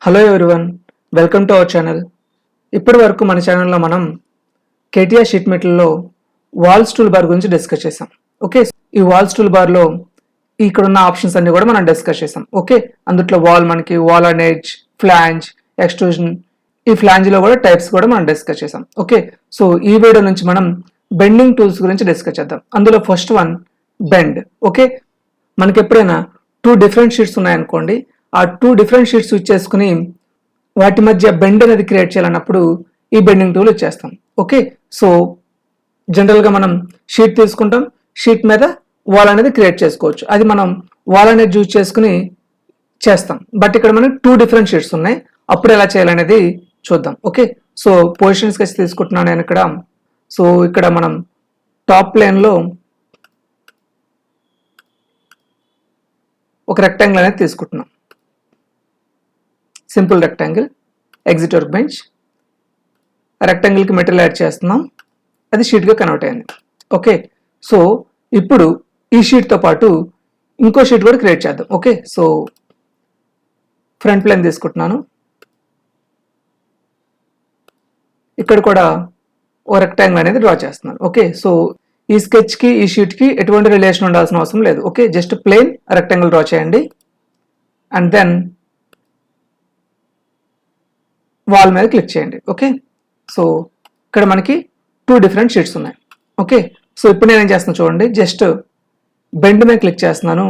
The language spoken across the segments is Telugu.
Hello everyone, welcome to our channel. ఇప్పటి వరకు మన ఛానల్లో మనం కేటీఆర్ షీట్ మెటల్లో వాల్స్ టూల్ బార్ గురించి డిస్కస్ చేసాం. ఓకే, ఈ వాల్స్ టూల్ బార్లో ఇక్కడ ఉన్న ఆప్షన్స్ అన్ని కూడా మనం డిస్కస్ చేసాం. ఓకే, అందుట్లో మనకి wall and edge, flange, extrusion, ఈ ఫ్లాంజ్లో కూడా టైప్స్ కూడా మనం డిస్కస్ చేసాం. ఓకే, సో ఈ వీడియో నుంచి మనం బెండింగ్ టూల్స్ గురించి డిస్కస్ చేద్దాం. అందులో ఫస్ట్ వన్ బెండ్. ఓకే, మనకి ఎప్పుడైనా 2 డిఫరెంట్ షీట్స్ ఉన్నాయనుకోండి, ఆ 2 డిఫరెంట్ షీట్స్ యూజ్ చేసుకుని వాటి మధ్య బెండ్ అనేది క్రియేట్ చేయాలన్నప్పుడు ఈ బెండింగ్ టూల్ ఇచ్చేస్తాం. ఓకే, సో జనరల్గా మనం షీట్ తీసుకుంటాం, షీట్ మీద వాల్ అనేది క్రియేట్ చేసుకోవచ్చు. అది మనం వాల్ అనేది యూజ్ చేసుకుని చేస్తాం. బట్ ఇక్కడ మనకి 2 డిఫరెంట్ షీట్స్ ఉన్నాయి, అప్పుడు ఎలా చేయాలనేది చూద్దాం. ఓకే, సో పొజిషన్ స్కెచ్ తీసుకుంటున్నాను నేను ఇక్కడ. సో ఇక్కడ మనం టాప్ ప్లేన్లో ఒక రెక్టాంగిల్ అనేది తీసుకుంటున్నాం, simple rectangle, exit work bench. రెక్టాంగిల్కి మెటీరియల్ యాడ్ చేస్తున్నాం, అది షీట్గా కన్వర్ట్ అయింది. ఓకే, సో ఇప్పుడు ఈ షీట్తో పాటు ఇంకో షీట్ కూడా క్రియేట్ చేద్దాం. ఓకే, సో ఫ్రంట్ ప్లేన్ తీసుకుంటున్నాను, ఇక్కడ కూడా ఓ రెక్టాంగిల్ అనేది డ్రా చేస్తున్నాను. ఓకే, సో ఈ స్కెచ్కి ఈ షీట్కి ఎటువంటి రిలేషన్ ఉండాల్సిన అవసరం లేదు. Okay, just plane rectangle draw చేయండి అండ్ దెన్ వాల్ మీద క్లిక్ చేయండి. ఓకే, సో ఇక్కడ మనకి 2 డిఫరెంట్ షీట్స్ ఉన్నాయి. ఓకే, సో ఇప్పుడు నేను ఏం చేస్తున్నాను చూడండి, జస్ట్ బెండ్ మీద క్లిక్ చేస్తున్నాను,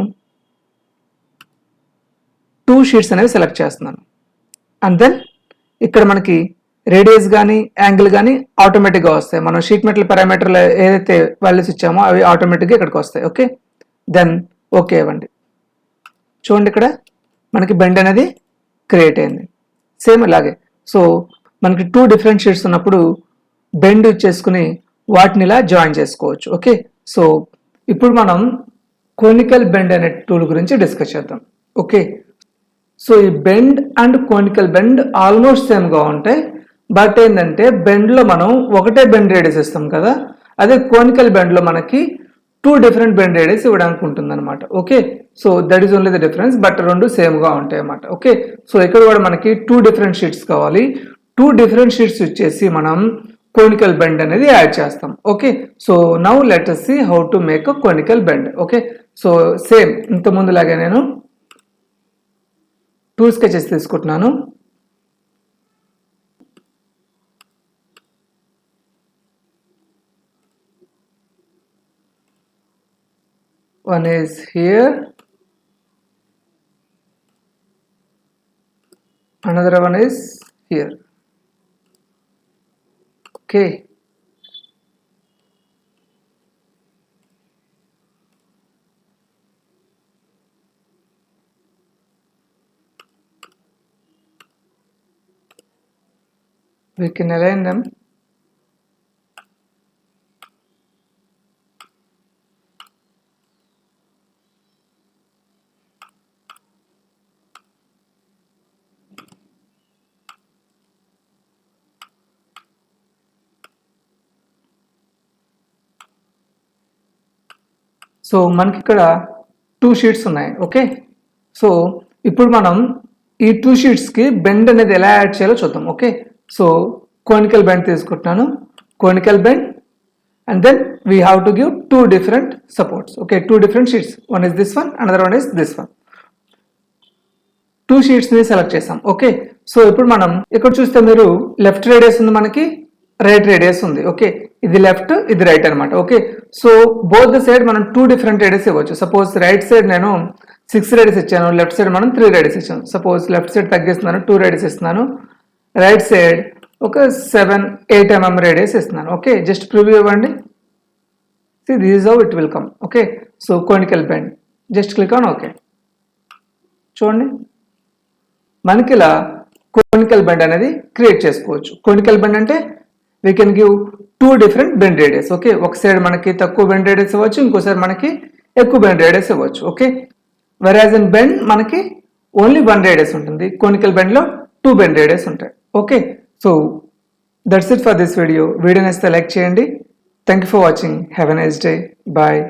2 షీట్స్ అనేవి సెలెక్ట్ చేస్తున్నాను అండ్ దెన్ ఇక్కడ మనకి రేడియస్ కానీ యాంగిల్ కానీ ఆటోమేటిక్గా వస్తాయి. మనం షీట్ మెటల్ పారామీటర్లు ఏదైతే వాల్యూస్ ఇచ్చామో అవి ఆటోమేటిక్గా ఇక్కడికి వస్తాయి. ఓకే, దెన్ ఓకే ఇవ్వండి. చూడండి ఇక్కడ మనకి బెండ్ అనేది క్రియేట్ అయింది. సేమ్ ఇలాగే సో మనకి 2 డిఫరెంట్ షీట్స్ ఉన్నప్పుడు బెండ్ యూజ్ చేసుకుని వాటిని ఇలా జాయిన్ చేసుకోవచ్చు. ఓకే, సో ఇప్పుడు మనం కోనికల్ బెండ్ అనే టూల్ గురించి డిస్కస్ చేద్దాం. ఓకే, సో ఈ bend and conical bend almost సేమ్గా ఉంటాయి. బట్ ఏంటంటే బెండ్లో మనం ఒకటే బెండ్ రేడియస్ ఇస్తాం కదా, అదే కోనికల్ బెండ్లో మనకి 2 డిఫరెంట్ బెండ్ రేడియస్ ఇవ్వడానికి ఉంటుంది అనమాట. Okay, so that is only the difference, but 2 సేమ్గా ఉంటాయి అన్నమాట. ఓకే, సో ఇక్కడ కూడా మనకి 2 డిఫరెంట్ షీట్స్ కావాలి. 2 డిఫరెంట్ షీట్స్ వచ్చేసి మనం కోనికల్ బెండ్ అనేది యాడ్ చేస్తాం. Okay, so now let us see how to make a conical bend. Okay, so same ఇంత ముందులాగే నేను 2 స్కెచెస్ తీసుకుంటున్నాను. One is here, another one is here. Okay, we can align them. So మనకి ఇక్కడ 2 షీట్స్ ఉన్నాయి. ఓకే, సో ఇప్పుడు మనం ఈ 2 షీట్స్కి బెండ్ అనేది ఎలా యాడ్ చేయాలో చూద్దాం. ఓకే, సో కోనికల్ బెండ్ తీసుకుంటున్నాను, conical bend and then we have to give 2 different supports. Okay, 2 different sheets, one is this one, another one is this one. 2 షీట్స్ని సెలెక్ట్ చేసాం. ఓకే, సో ఇప్పుడు మనం ఇక్కడ చూస్తే మీరు లెఫ్ట్ రేడియస్ ఉంది, మనకి రైట్ రేడియస్ ఉంది. ఓకే, ఇది లెఫ్ట్, ఇది రైట్ అనమాట. Okay, so both the side మనం 2 డిఫరెంట్ రేడియస్ ఇవ్వచ్చు. సపోజ్ రైట్ సైడ్ నేను 6 రేడియస్ ఇచ్చాను, లెఫ్ట్ సైడ్ మనం 3 రేడియస్ ఇచ్చాను. సపోజ్ లెఫ్ట్ సైడ్ తగ్గిస్తున్నాను, 2 రేడియస్ ఇస్తున్నాను, రైట్ సైడ్ ఒక 7-8 mm రేడియస్ ఇస్తున్నాను. ఓకే, జస్ట్ ప్రివ్యూ ఇవ్వండి. See, this is how it will come. Okay, so conical bend, just click on OK. చూడండి మనకి ఇలా కోనికల్ బెండ్ అనేది క్రియేట్ చేసుకోవచ్చు. కోనికల్ బెండ్ అంటే we can give 2 different bend radius. Okay, ఒక సైడ్ మనకి తక్కువ బెండ్ రేడియస్ ఇవ్వచ్చు, ఇంకోసారి మనకి ఎక్కువ బెండ్ రేడియస్ ఇవ్వచ్చు. ఓకే, వెరాజ్ ఇన్ బెండ్ మనకి ఓన్లీ 1 రేడియస్ ఉంటుంది, కోనికల్ బెండ్లో 2 బెండ్ రేడియస్ ఉంటాయి. Okay, so that's it for this video. Video నచ్చితే లైక్ చేయండి. Thank you for watching. Have a nice day. Bye.